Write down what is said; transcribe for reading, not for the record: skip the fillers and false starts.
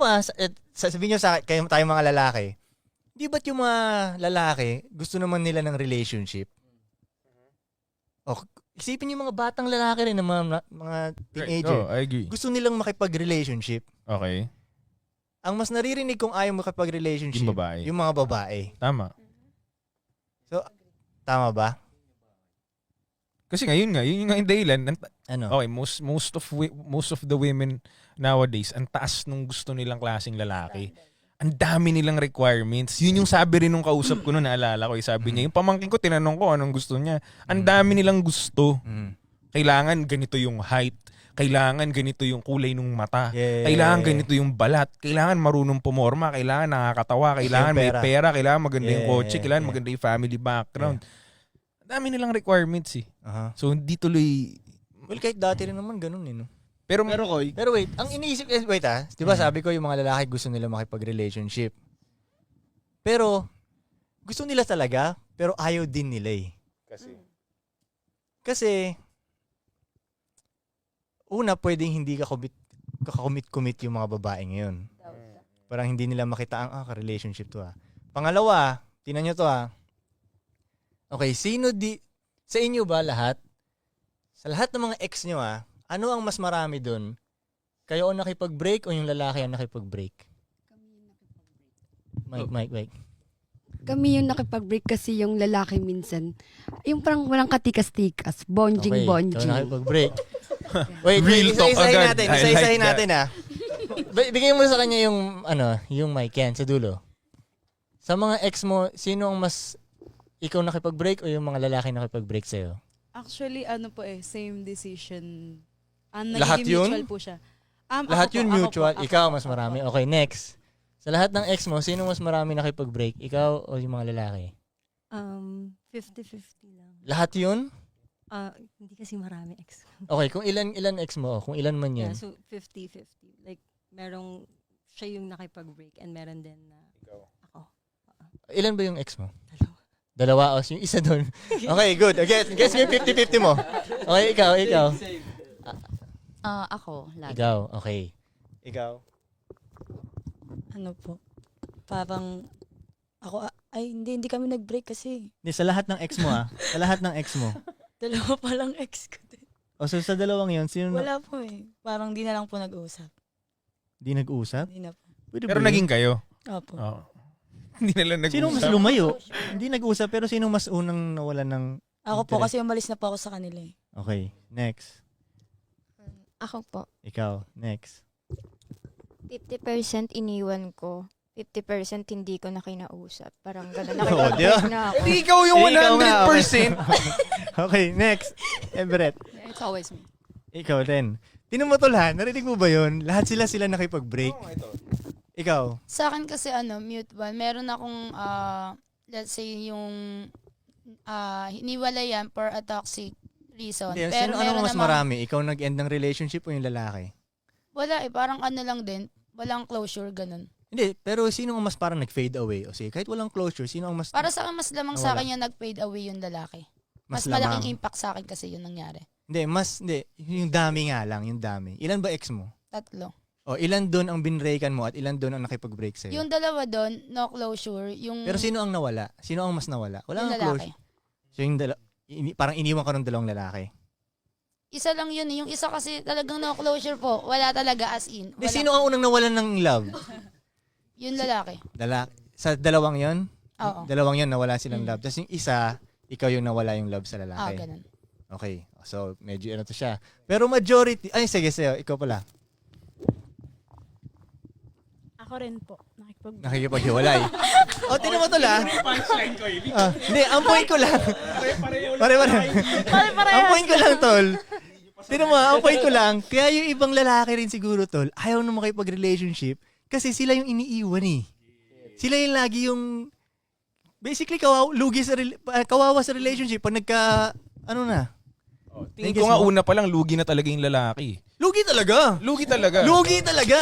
ba, sasabihin nyo sa kayo tayong mga lalaki, di ba't yung mga lalaki, gusto naman nila ng relationship? O, isipin yung mga batang lalaki rin, ng mga teenager. Oh, I agree. Gusto nilang makipag-relationship. Okay. Ang mas naririnig kong ayaw makipag-relationship, Yung babae. yung mga babae. Tama. So, tama ba? Kasi ngayon nga, yun nga yung dahilan. Ano? Okay, most of the women nowadays, ang taas nung gusto nilang klaseng lalaki. Ang dami nilang requirements. Yun yung sabi rin nung kausap ko noon, naalala ko. Sabi niya, yung pamangkin ko, tinanong ko anong gusto niya. Ang dami nilang gusto. Kailangan ganito yung height. Kailangan ganito yung kulay ng mata. Kailangan ganito yung balat. Kailangan marunong pumorma. Kailangan nakakatawa. Kailangan may pera. Kailangan maganda yung kotse. Kailangan maganda yung family background. Ang dami nilang requirements eh. So hindi tuloy... Well, kahit dati rin naman ganun eh, no? Pero wait, ang iniisip, wait di ba sabi ko yung mga lalaki gusto nila makipag-relationship. Pero, gusto nila talaga, pero ayaw din nila eh. Kasi, una, pwedeng hindi kakomit yung mga babae ngayon. Parang hindi nila makita ang ka-relationship to Pangalawa, tinan nyo to Okay, sa inyo ba lahat? Sa lahat ng mga ex nyo ano ang mas marami doon? Kayo ang nakipag-break o yung lalaki ang nakipag-break? Mike. Kami yung nakipag-break kasi yung lalaki minsan, yung parang walang katikas-tikas, bonjing. Ikaw nakipag-break. Wait, Real talk agad. Isa-isahin natin Bigay mo sa kanya yung mic yan, sa dulo. Sa mga ex mo, sino ang mas ikaw nakipag-break o yung mga lalaki nakipag-break sa'yo? Actually, same decision. Lahat yun? Mutual po siya. Lahat yun mutual. Ako Ikaw po. mas marami. Okay, next. Sa lahat ng ex mo, sino mas marami nakipag-break? Ikaw o yung mga lalaki? 50-50 lang. Lahat yun? Hindi kasi marami ex. Okay, kung ilan ex mo, kung ilan man yan. Yeah, so 50-50. Like, merong siya yung nakipag-break and meron din na ako. Ilan ba yung ex mo? Dalawa. Yung isa doon. Okay, good. Guess mo yung 50-50 mo. Okay, ikaw. Ako, lagi. Ikaw, okay. Ikaw? Ano po? Parang ako hindi kami nag-break kasi Hindi, sa lahat ng ex mo Sa lahat ng ex mo. dalawa pa lang ex ko din. O so sa dalawang yun, sino Wala po eh. Parang di na lang po nag-uusap. Di nag-usap? Hindi na po. Pwede pero ba yun? naging kayo. Opo. Oo. Hindi na lang nag-usap. Sino mas lumayo? Hindi nag-usap, pero sino mas unang nawalan ng... Ako po interest? kasi umalis na po ako sa kanila eh. Okay, next. Ako po. Ikaw, next. 50% iniwan ko. 50% hindi ko na kinausap. Parang gano'n. Oh, di ba? Nakipag-break na ako. Hindi ikaw yung Ikaw nga, 100%. Okay, next. Everett. It's always me. Ikaw din. Tinan mo tol narinig mo ba yun? Lahat sila nakipag-break. Ikaw. Sa akin kasi mutual. Meron akong let's say yung hiniwalayan for a toxic reason. Hindi, Pero ano meron mas namang- marami? Ikaw nag-end ng relationship o yung lalaki? Wala parang lang din. Walang closure, ganun. Hindi, pero sino ang mas parang nag-fade away? O sige, kahit walang closure, sino ang mas... Para sa akin, mas lamang sa akin yung nag-fade away yung lalaki. Mas malaking impact sa akin kasi yun nangyari. Hindi, yung dami nga lang, yung dami. Ilan ba ex mo? 3. O ilan doon ang binreakan mo at ilan doon ang nakipag-break sa'yo? Yung dalawa doon, no closure. Yung Pero sino ang nawala? Sino ang mas nawala? Wala yung ang lalaki. closure. So yung parang iniwan ka ng dalawang lalaki. Isa lang yun. Yung isa kasi talagang no closure po. Wala talaga as in. Hindi, Wala. sino ang unang nawalan ng love? Yung lalaki. Sa dalawang yon? Oo. Dalawang yon nawala silang love. Tapos yung isa, ikaw yung nawala yung love sa lalaki. Ganun. Okay. So, medyo to siya. Pero majority, sige, ikaw pala. Ako rin po. Nakikipaghiwalay. Tinan mo to lang. Hindi, ang point ko lang. Ang point ko lang, tol. Tinan mo, ang point ko lang, kaya yung ibang lalaki rin siguro, tol, ayaw na makipag-relationship kasi sila yung iniiwan eh. Sila yung lagi yung, basically, kawawa sa relationship pag Tingin ko nga una pa lang, lugi na talaga yung lalaki. Lugi talaga. Lugi talaga. Lugi talaga.